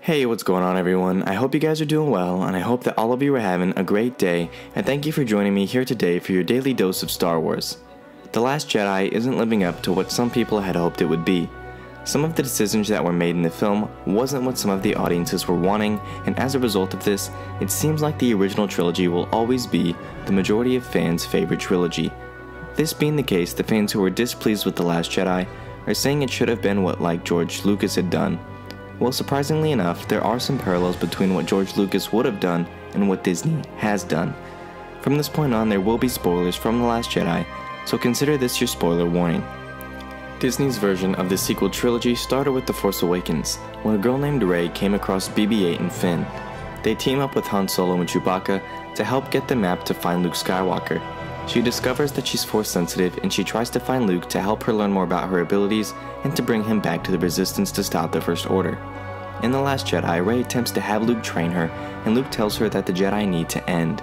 Hey, what's going on everyone? I hope you guys are doing well, and I hope that all of you are having a great day, and thank you for joining me here today for your daily dose of Star Wars. The Last Jedi isn't living up to what some people had hoped it would be. Some of the decisions that were made in the film wasn't what some of the audiences were wanting, and as a result of this, it seems like the original trilogy will always be the majority of fans' favorite trilogy. This being the case, the fans who were displeased with The Last Jedi are saying it should have been what George Lucas had done. Well, surprisingly enough, there are some parallels between what George Lucas would have done and what Disney has done. From this point on, there will be spoilers from The Last Jedi, so consider this your spoiler warning. Disney's version of the sequel trilogy started with The Force Awakens, when a girl named Rey came across BB-8 and Finn. They team up with Han Solo and Chewbacca to help get the map to find Luke Skywalker. She discovers that she's Force sensitive, and she tries to find Luke to help her learn more about her abilities and to bring him back to the Resistance to stop the First Order. In The Last Jedi, Rey attempts to have Luke train her, and Luke tells her that the Jedi need to end.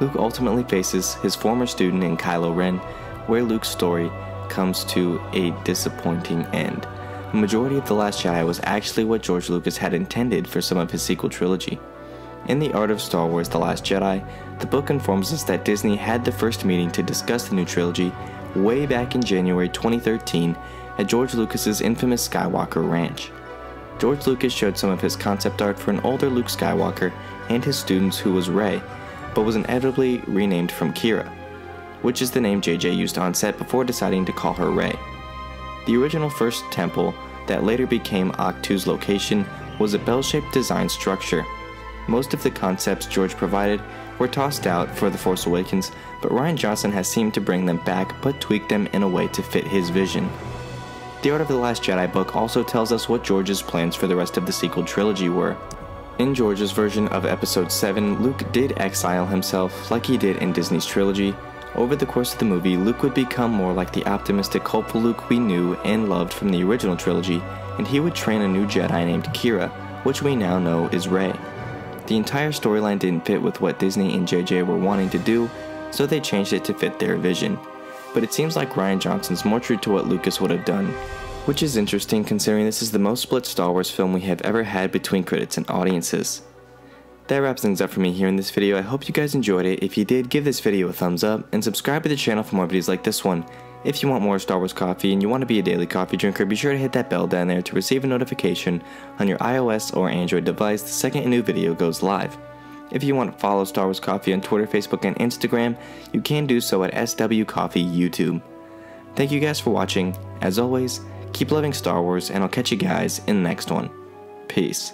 Luke ultimately faces his former student in Kylo Ren, where Luke's story comes to a disappointing end. The majority of The Last Jedi was actually what George Lucas had intended for some of his sequel trilogy. In The Art of Star Wars: The Last Jedi, the book informs us that Disney had the first meeting to discuss the new trilogy way back in January 2013 at George Lucas's infamous Skywalker Ranch. George Lucas showed some of his concept art for an older Luke Skywalker and his students who was Rey, but was inevitably renamed from Kira, which is the name JJ used on set before deciding to call her Rey. The original first temple that later became Ahch-To's location was a bell-shaped design structure. Most of the concepts George provided were tossed out for The Force Awakens, but Rian Johnson has seemed to bring them back but tweak them in a way to fit his vision. The Art of the Last Jedi book also tells us what George's plans for the rest of the sequel trilogy were. In George's version of Episode 7, Luke did exile himself like he did in Disney's trilogy. Over the course of the movie, Luke would become more like the optimistic, hopeful Luke we knew and loved from the original trilogy, and he would train a new Jedi named Kira, which we now know is Rey. The entire storyline didn't fit with what Disney and JJ were wanting to do, so they changed it to fit their vision. But it seems like Rian Johnson's more true to what Lucas would have done, which is interesting considering this is the most split Star Wars film we have ever had between critics and audiences. That wraps things up for me here in this video. I hope you guys enjoyed it. If you did, give this video a thumbs up, and subscribe to the channel for more videos like this one. If you want more Star Wars coffee and you want to be a daily coffee drinker, be sure to hit that bell down there to receive a notification on your iOS or Android device the second a new video goes live. If you want to follow Star Wars Coffee on Twitter, Facebook, and Instagram, you can do so at SW Coffee YouTube. Thank you guys for watching. As always, keep loving Star Wars, and I'll catch you guys in the next one. Peace.